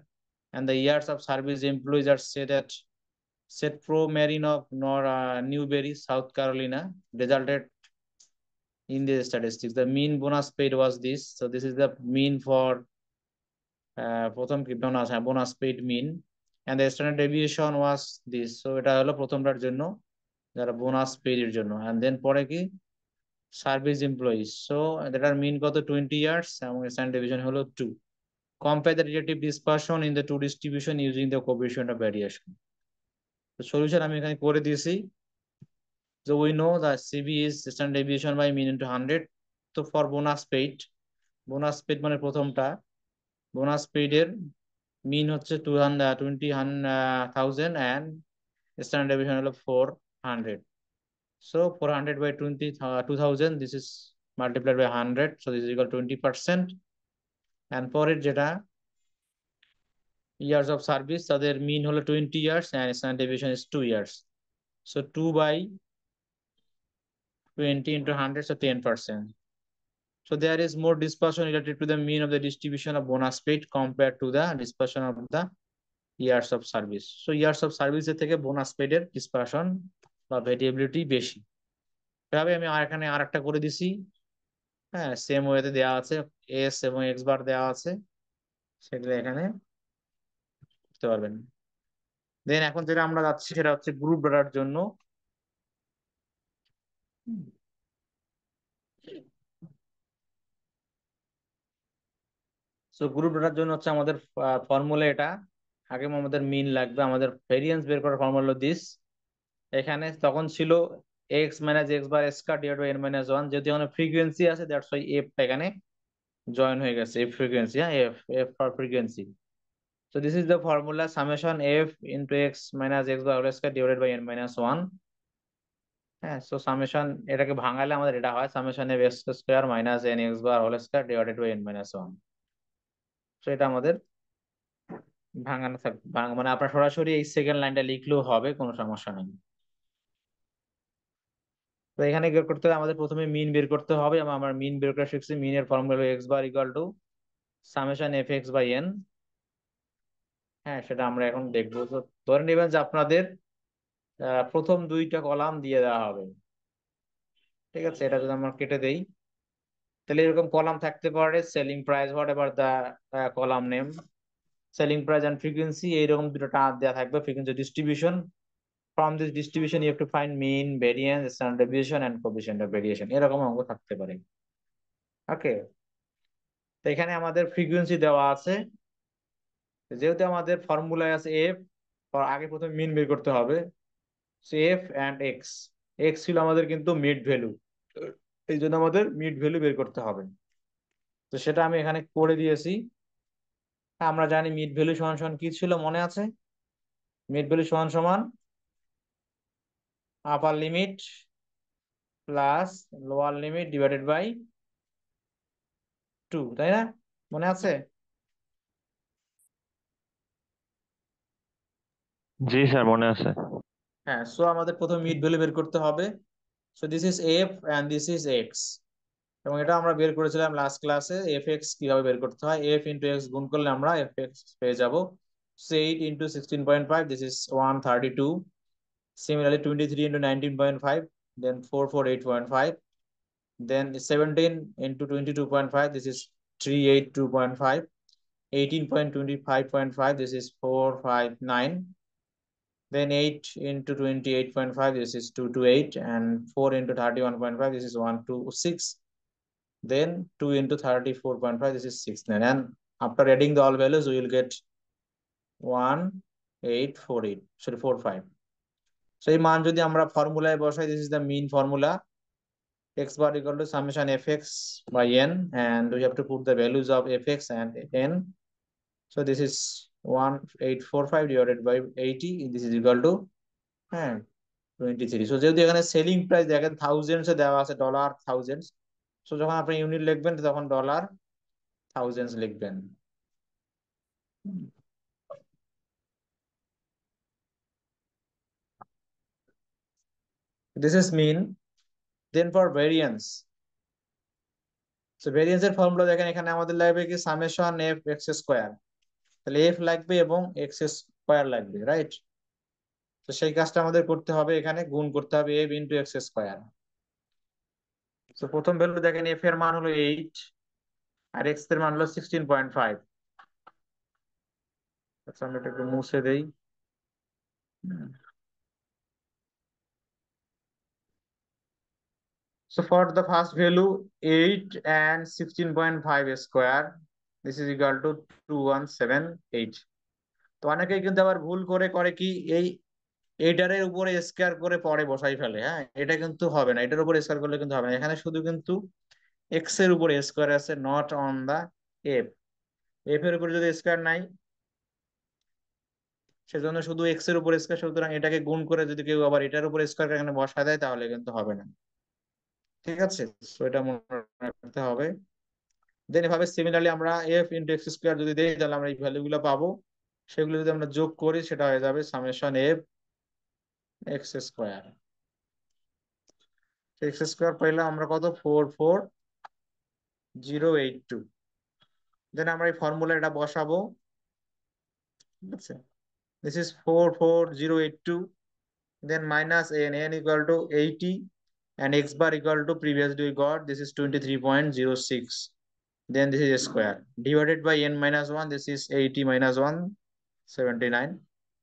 and the years of service employees are said at Setpro Marine of Newberry, South Carolina, resulted in the statistics. The mean bonus paid was this. So this is the mean for প্রথম কি bonus paid mean, and the standard deviation was this. So এটা হলো প্রথমটার জন্য, যারা bonus paid এর জন্য, and then পরে কি সার্ভিস এমপ্লয়িজ। সো এটার মিন কত 20 ইয়ার্স এবং স্ট্যান্ডার্ড ডেভিয়েশন হলো 2। Compare the relative dispersion in the two distribution using the coefficient of variation. The solution আমি এখানে করে দিয়েছি। So we know that CB is standard deviation by mean into 100. তো for bonus paid মানে প্রথমটা, bonus paid এর মিন হচ্ছে 20,000 and standard deviation হলো 400. So 400 by 2000, this is multiplied by 100, so this is equal to 20%. And পরের যেটা years of service, তাদের mean হলো 20 years and standard deviation is 2 years. So 2 by 20 into 100, so 10%. So there is more dispersion related to the mean of the distribution of bonus paid compared to the dispersion of the years of service. So years of service এর থেকে bonus paid এর dispersion বা variability বেশি। এভাবে আমি এখানে আরেকটা করে দিছি। হ্যাঁ, সেম ওয়েতে দেওয়া আছে, এস এবং এক্স বার দেওয়া আছে, সেগুলো এখানে করতে পারবেন। দেন এখন যেটা আমরা যাচ্ছি সেটা হচ্ছে গ্রুপ ডাটার জন্য। সো গ্রুপ ডাটার জন্য হচ্ছে আমাদের ফর্মুলা এটা। আগে আমাদের মিন লাগবে, আমাদের ভেরিয়েন্স বের করার ফর্মুলা হলো দিস। এখানে তখন ছিল x minus x bar square divide by n minus one, যেহেতু এখানে ফ্রিকোয়েন্সি আছে দ্যাটস ওয়াই এফটা এখানে জয়েন হয়ে গেছে, এফ ফ্রিকোয়েন্সি, হ্যাঁ F F for frequency. So this is the formula summation f into x minus x bar whole square divided by n minus 1. হ্যাঁ, so summation এটাকে ভাঙালে আমাদের এটা হয় summation f x square minus n x bar whole square divided by n minus 1। So এটা আমাদের ভাঙানো থাকবে, মানে আপনার সরাসরি এই সেকেন্ড লাইনটা লিখলেও হবে, কোনো সমস্যা নেই। তো এখানে বের করতে হবে, আমাদের প্রথমে মিন বের করতে হবে, এবং আমার মিন বের করে শিখছি। মিনের ফর্মুলা হলো x bar equal to summation f x by n. হ্যাঁ, সেটা আমরা এখন দেখবো। তো ধরে নেবেন যে আপনাদের প্রথম দুইটা কলাম দিয়ে দেওয়া হবে, ঠিক আছে? এটা যদি আমরা কেটে দেই, তাহলে এরকম কলাম থাকতে পারে, selling price whatever the column name, selling price and frequency, এইরকম দুটো টান দেওয়া থাকবে, frequency distribution. From this distribution you have to find mean, variance, standard deviation and coefficient of variation, এরকম অঙ্ক থাকতে পারে। ওকে, তো এখানে আমাদের ফ্রিকোয়েন্সি দেওয়া আছে, যেহেতু আমাদের ফর্মুলায় আছে এফ, আগে প্রথমে মিন বের করতে হবে। এফ অ্যান্ড এক্স, এক্স ছিল আমাদের কিন্তু মিড ভ্যালু, এই জন্য আমাদের মিড ভ্যালু বের করতে হবে। তো সেটা আমি এখানে করে দিয়েছি। আমরা জানি মিড ভ্যালু সমান সমান কি ছিল, মনে আছে? মিড ভ্যালু সমান সমান upper limit plus lower limit divided by 2, তাই না? মনে আছে? জি স্যার, মনে আছে। হ্যাঁ, সো আমাদের প্রথমে মিড ভ্যালু বের করতে হবে। So this is f and this is x, এবং এটা আমরা বের করেছিলাম লাস্ট ক্লাসে। এফ এক্স কিভাবে বের করতে হয়, এফ ইন্টু এক্স গুণ করলে আমরা এফ এক্স পেয়ে যাবো। So 8 into 16.5, this is 132। Similarly 23 into 19.5, then 448.5, then 17 into 22.5, this is 382.5, 18.25.5, this is 459, then 8 into 28.5, this is 228, and 4 into 31.5, this is 126, then 2 into 34.5, this is 69, and after adding the all values we will get 1848, sorry 45। So এই মান যদি আমরা ফর্মুলায় বসাই, this is the mean formula, x bar equal to summation fx by n, and we have to put the values of fx and n. So this is 1845 divided by 80, this is equal to 23। So যেহেতু এখানে selling price দেখেন thousands এ দেওয়া আছে, dollar thousands, so যখন আপনি unit লিখবেন তখন dollar thousands লিখবেন। This is mean. Then for variance, so variance এর ফর্মুলা দেখেন, এখানে আমাদের লাগবে কি সামেশন এফ এক্স স্কোয়ার, তাহলে এফ লাগবে এবং এক্স স্কোয়ার লাগবে, রাইট? তো সেই কাজটা আমাদের করতে হবে, এখানে গুণ করতে হবে এফ ইন্টু এক্স স্কোয়ার। তো প্রথম ভ্যালু দেখেন, এফ এর মান হলো 8 আর এক্স এর মান হলো 16.5। আচ্ছা আমরা এটা একটু মুছে দেই। So for the first value 8 and 16.5 square, this is equal to 2178. তো অনেকেই কিন্তু আবার ভুল করে করে কি, এই এইটারের উপরে স্কয়ার করে পরে বসাই ফেলে। হ্যাঁ, এটা কিন্তু হবে না, এটার উপরে স্কয়ার করলে কিন্তু হবে না, এখানে শুধু কিন্তু এক্স এর উপরে স্কয়ার আছে, not on the f. F এর উপরে যদি স্কয়ার নাই, সেজন্য শুধু এক্স এর উপরে স্কয়ার, সুতরাং এটাকে গুণ করে যদি কেউ আবার এটার উপরে স্কয়ার এখানে বসায় দেয় তাহলে কিন্তু হবে না। ঠিক আছে, তো এটা মনে রাখতে হবে। দেন এভাবে সিমিলারলি আমরা এফ ইন্টু এক্স স্কোয়ার যদি দেই তাহলে আমরা এই ভ্যালু গুলো পাবো, সেগুলো যদি আমরা যোগ করি সেটা হয়ে যাবে summation f x square. X square পাইলাম আমরা কত, 44082। দেন আমরা এই ফর্মুলা এটা বসাবো। ঠিক আছে, this is 44082, then minus n equal to 80 and x bar equal to previously we got this is 23.06, then this is square divided by n minus 1, this is 80 minus 1, 79,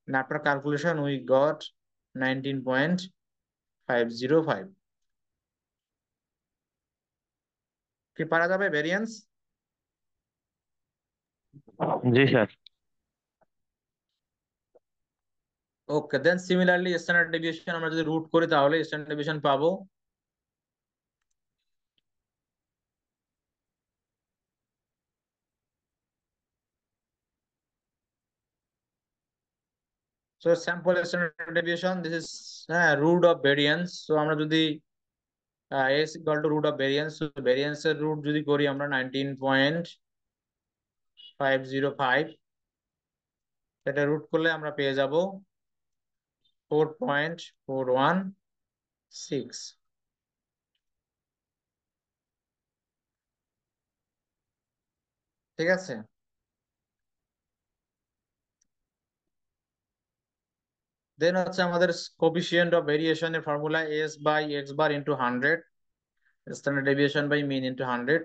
and after calculation we got 19.505. কি পারা যাবে variance? জি sir. Okay, then similarly standard deviation আমরা যদি root করি তাহলে standard deviation পাবো। So sample standard deviation, this is root of variance. So আমরা যদি s equal to root of variance, variance এর রুট যদি করি আমরা 19.505, এটা রুট করলে আমরা পেয়ে যাব 4.416। ঠিক আছে, দেন হচ্ছে আমাদের কোফিশিয়েন্ট অফ ভেরিয়েশনের formula S by X bar into 100, standard deviation by mean into 100।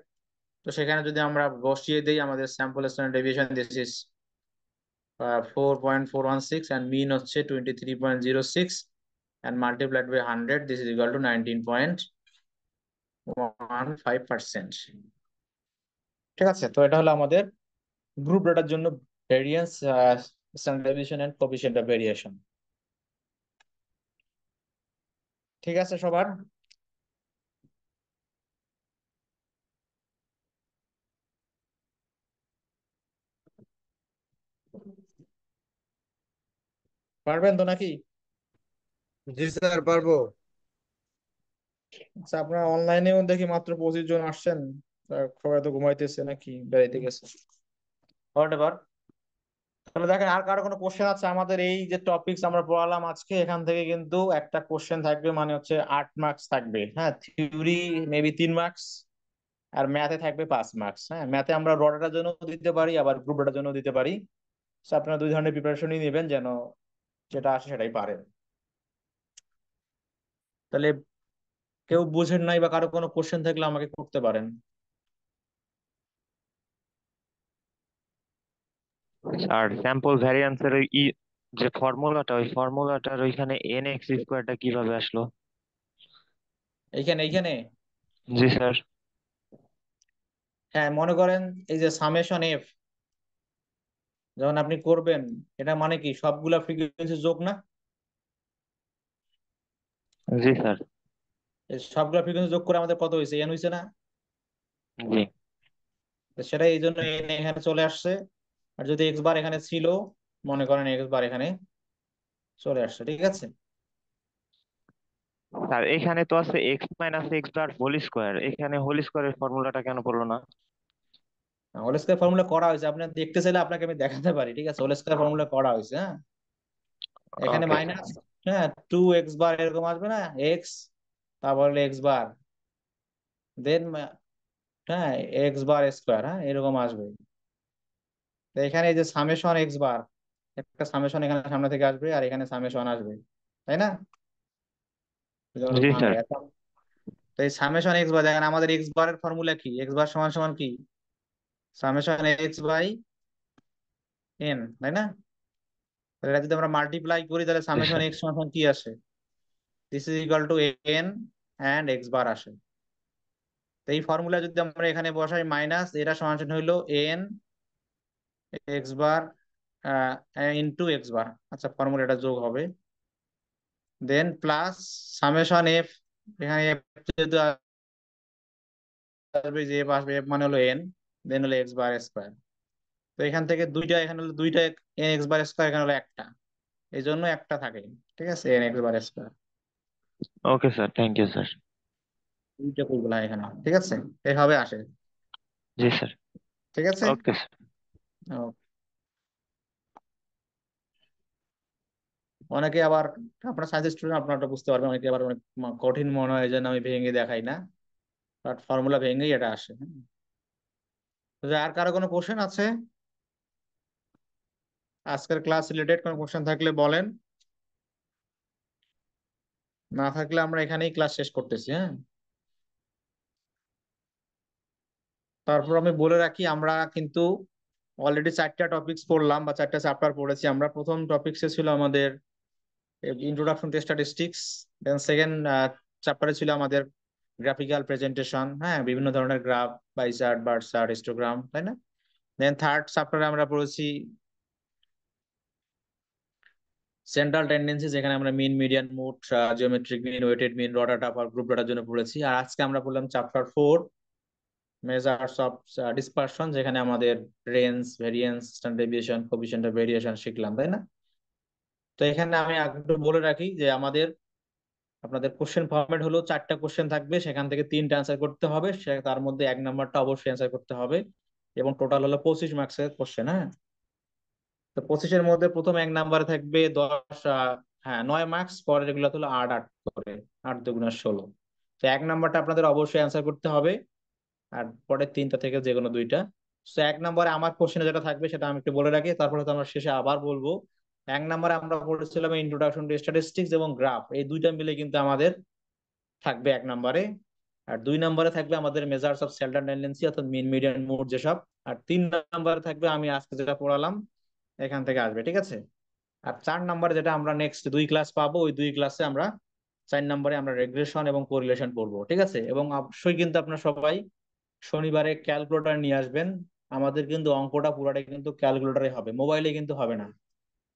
তো সেখানে যদি আমরা বসিয়ে দিই আমাদের sample standard deviation this is 4.416 and মিন হচ্ছে 23.06 and multiplied by 100, this is equal to 19.15%। ঠিক আছে, তো এটা হলো আমাদের গ্রুপ ডাটার জন্য variance, standard deviation and coefficient of variation. ঠিক আছে সবার? পারবেন তো নাকি? জি স্যার, পারবো। আচ্ছা, আপনারা অনলাইনেও দেখি মাত্র 25 জন আসছেন, সবাই তো ঘুমাইতেছে নাকি বেড়াইতে গেছে, হোয়াটএভার। তাহলে দেখেন, আর কারো কোনো কোশ্চেন আছে? আমাদের এই যে টপিকস আমরা পড়ালাম আজকে, এখান থেকে কিন্তু একটা কোশ্চেন থাকবে, মানে হচ্ছে 8 মার্কস থাকবে। হ্যাঁ, থিওরি মেবি 3 মার্কস, আর ম্যাথে থাকবে 5 মার্কস। হ্যাঁ, ম্যাথে আমরা র ডাটার জন্য দিতে পারি, আবার গ্রুপ ডাটার জন্য দিতে পারি। তো আপনারা দুই ধরনের প্রিপারেশনই নেবেন, যেন যেটা আসে সেটাই পারেন। তাহলে কেউ বুঝেন নাই বা কারো কোনো কোশ্চেন থাকলে আমাকে করতে পারেন। আর স্যাম্পল ভ্যারিয়েন্সের ওই যে ফর্মুলাটা, ওই ফর্মুলাটার ওইখানে এন এক্স স্কোয়ারটা কিভাবে আসলো? এইখানে এইখানে জি স্যার। হ্যাঁ, মনে করেন এই যে সামেশন এফ যখন আপনি করবেন, এটা মানে কি সবগুলা ফ্রিকোয়েন্সি যোগ না? জি স্যার। এই সবগুলা ফ্রিকোয়েন্সি যোগ করে আমাদের কত হয়েছে, এন হয়েছে না? জি। তো সেটা এই জন্য এন এখানে চলে আসছে। আর যদি এক্স বার এখানে ছিল, মনে করেন এক্স বার এখানে চলে আসছে। ঠিক আছে, স্যার এখানে তো আছে x minus x bar whole square, এখানে হোল স্কোয়ারের ফর্মুলাটা কেন পড়লো না? হোল স্কয়ার ফর্মুলা করা হয়েছে, আপনি দেখতে চাইলে আপনাকে আমি দেখাতে পারি। ঠিক আছে, হোল স্কয়ার ফর্মুলা করা হয়েছে। হ্যাঁ, এখানে ওকে স্যার। মাইনাস হ্যাঁ 2x বার এরকম আসবে না, এক্স তারপর এক্স বার, দেন হ্যাঁ x বার স্কোয়ার, হ্যাঁ এরকম আসবে। তো এখানে এই যে সামেশন x বার, একটা সামেশন এখানে সামনে থেকে আসবে আর এখানে সামেশন আসবে, তাই না? জি ভাঙে স্যার। এখন। তো এই সামেশন x বার দেখেন, আমাদের x বারের ফর্মুলা কি, x বার সমান সমান কি, সামেশন x/n, তাই না? তাহলে এটা যদি আমরা মাল্টিপ্লাই করি তাহলে জি সামেশন স্যার। x সমান সমান কি আসে, this is equal two n and x বার আসে। তো এই ফর্মুলা যদি আমরা এখানে বসাই, মাইনাস এটা সমান সমান হইলো n x বার ইন্টু x বার, আচ্ছা ফর্মুলা এটা যোগ হবে, দেন প্লাস সামেশন f, এখানে f যেহেতু আসবে, যে f আসবে f মানে হলো n, দেন হলো x বার স্কোয়ার। তো এখান থেকে দুইটা, এখানে হলো দুইটা n x বার স্কোয়ার, এখানে হলো একটা, এই জন্য একটা থাকে, ঠিক আছে, n x bar square. Okay sir, thank you sir. দুইটা করবো এখানে, ঠিক আছে, এভাবে আসে, জি স্যার। ঠিক আছে। Okay sir. ও, অনেকে আবার, আপনার সায়েন্স স্টুডেন্ট আপনারটা বুঝতে পারবেন, অনেকে আবার অনেক কঠিন মনে হয়, এই জন্য আমি ভেঙে দেখাই না, বাট ফর্মুলা ভেঙেই এটা আসে। তো আর কারো কোনো কোশ্চেন আছে আজকের ক্লাস রিলেটেড, কোনো কোশ্চেন থাকলে বলেন, না থাকলে আমরা এখানেই ক্লাস শেষ করতেছি, হ্যাঁ। তারপর আমি বলে রাখি, আমরা কিন্তু অলরেডি 4টা টপিকস পড়লাম বা 4টা চ্যাপ্টার পড়েছি আমরা। প্রথম টপিকসে ছিল আমাদের introduction to statistics, then second চ্যাপ্টারে ছিল আমাদের গ্রাফিক্যাল প্রেজেন্টেশন, হ্যাঁ বিভিন্ন ধরনের graph, pie chart, bar chart, histogram, তাই না? দেন থার্ড চ্যাপ্টারে আমরা পড়েছি সেন্ট্রাল টেন্ডেন্সি, যেখানে আমরা mean, median, mode, geometric mean, weighted mean, raw data আর গ্রুপ ডাটার জন্য পড়েছি। আর আজকে আমরা পড়লাম চ্যাপ্টার 4, মেজার্স অফ ডিসপারশন, যেখানে আমাদের range, variance, standard deviation, coefficient of variation শিখলাম, তাই না? তো এখানে আমি একটু বলে রাখি যে আমাদের, আপনাদের কোশ্চেন ফরম্যাট হলো 4টা কোশ্চেন থাকবে, সেখান থেকে 3টা অ্যান্সার করতে হবে, তার মধ্যে 1 নাম্বারটা অবশ্যই অ্যান্সার করতে হবে, এবং টোটাল হলো 25 মার্কসের কোশ্চেন, হ্যাঁ। তো 25-এর মধ্যে প্রথম 1 নাম্বারে থাকবে 10, হ্যাঁ 9 মার্কস, পরে এগুলো হলো 8 8 করে, 8 2 গুণ 16। তো 1 নাম্বারটা আপনাদের অবশ্যই অ্যান্সার করতে হবে, আর পরের 3টা থেকে যে কোনো 2টা। তো 1 নম্বরে আমার কোশ্চেনে যেটা থাকবে সেটা আমি একটু বলে রাখি, তারপরে তো আমরা শেষে আবার বলবো। 1 নম্বরে আমরা পড়েছিলাম ইন্ট্রোডাকশন টু স্ট্যাটিস্টিক্স এবং গ্রাফ, এই দুইটা মিলে কিন্তু আমাদের থাকবে 1 নম্বরে। আর 2 নম্বরে থাকবে আমাদের মেজার্স অফ সেন্ট্রাল টেন্ডেন্সি, অর্থাৎ মিন, মিডিয়ান, মোড যেসব। আর 3 নম্বরে থাকবে আমি আজকে যেটা পড়ালাম, এখান থেকে আসবে, ঠিক আছে। আর 4 নম্বরে যেটা আমরা নেক্সট 2 ক্লাস পাবো, ওই 2 ক্লাসে আমরা 4 নম্বরে আমরা রেগ্রেশন এবং কোরিলেশন পড়বো, ঠিক আছে। এবং অবশ্যই কিন্তু আপনারা সবাই শনিবারে ক্যালকুলেটর নিয়ে আসবেন। আমাদের কিন্তু অঙ্কটা পুরাটাই কিন্তু ক্যালকুলেটরে হবে, মোবাইলে কিন্তু হবে না।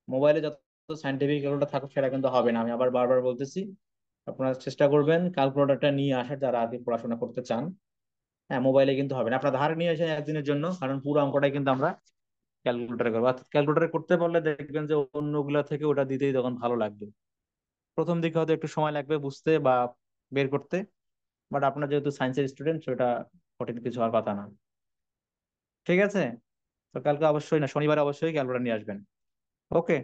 মোবাইলে যত সাইন্টিফিক ক্যালকুলেটর থাকুক সেটা কিন্তু হবে না, আমি আবার বারবার বলতেছি। আপনারা চেষ্টা করবেন ক্যালকুলেটরটা নিয়ে আসার, যারা আগে পড়াশোনা করতে চান। হ্যাঁ মোবাইলে কিন্তু হবে না, আপনারা ধারে নিয়ে আসেন একদিনের জন্য, কারণ পুরো অঙ্কটাই কিন্তু আমরা ক্যালকুলেটরে করবো। ক্যালকুলেটরে করতে পারলে দেখবেন যে অন্যগুলা থেকে ওটা দিতেই তখন ভালো লাগবে। প্রথম দিকে হয়তো একটু সময় লাগবে বুঝতে বা বের করতে, বাট আপনার যেহেতু সায়েন্সের স্টুডেন্ট, সেটা কঠিন কিছু হওয়ার কথা না, ঠিক আছে। তো কালকে অবশ্যই, না শনিবার অবশ্যই ক্যালকুলেটর নিয়ে আসবেন। ওকে,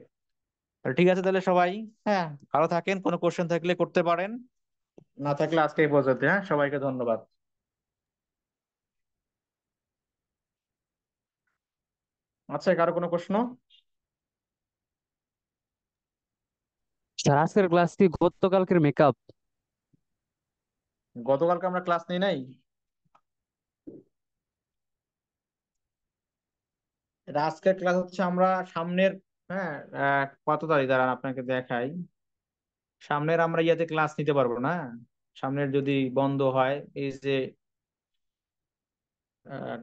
ঠিক আছে তাহলে সবাই, হ্যাঁ ভালো থাকেন, কোনো কোশ্চেন থাকলে করতে পারেন, না থাকলে আজকে এই পর্যন্ত, হ্যাঁ সবাইকে ধন্যবাদ। আচ্ছা, কারো কোনো প্রশ্ন? স্যার আজকের ক্লাস কি গতকালকের মেকআপ? গতকালকে আমরা ক্লাস নিই নাই, এটা আজকের ক্লাস হচ্ছে আমরা সামনের, হ্যাঁ কত তারিখ দাঁড়ান আপনাকে দেখাই, সামনের আমরা ইয়াতে ক্লাস নিতে পারবো না, সামনের যদি বন্ধ হয়, এই যে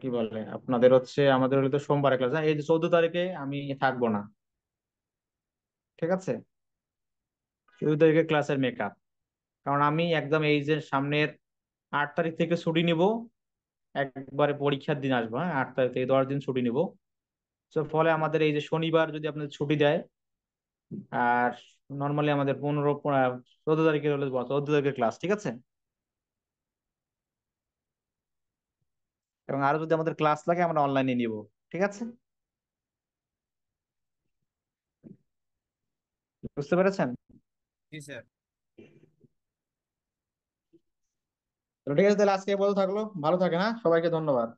কি বলে আপনাদের হচ্ছে, আমাদের হলে তো সোমবারে ক্লাস, হ্যাঁ এই যে 14 তারিখে আমি থাকবো না, ঠিক আছে। 14 তারিখে ক্লাসের মেকআপ, কারণ আমি একদম এই যে সামনের 8 তারিখ থেকে ছুটি নিব, একবারে পরীক্ষার দিন আসবো, হ্যাঁ 8 তারিখ থেকে 10 দিন ছুটি নিব। তো ফলে আমাদের এই যে শনিবার যদি আপনাদের ছুটি দেয়, আর নর্মালি আমাদের 14 তারিখের হলে 14 তারিখের ক্লাস, ঠিক আছে। এবং আরো যদি আমাদের ক্লাস লাগে আমরা অনলাইনে নিব, ঠিক আছে, বুঝতে পেরেছেন? জি স্যার। তো ঠিক আছে, তাহলে আজকে এই পর্যন্ত থাকলো। ভালো থাকে না, সবাইকে ধন্যবাদ।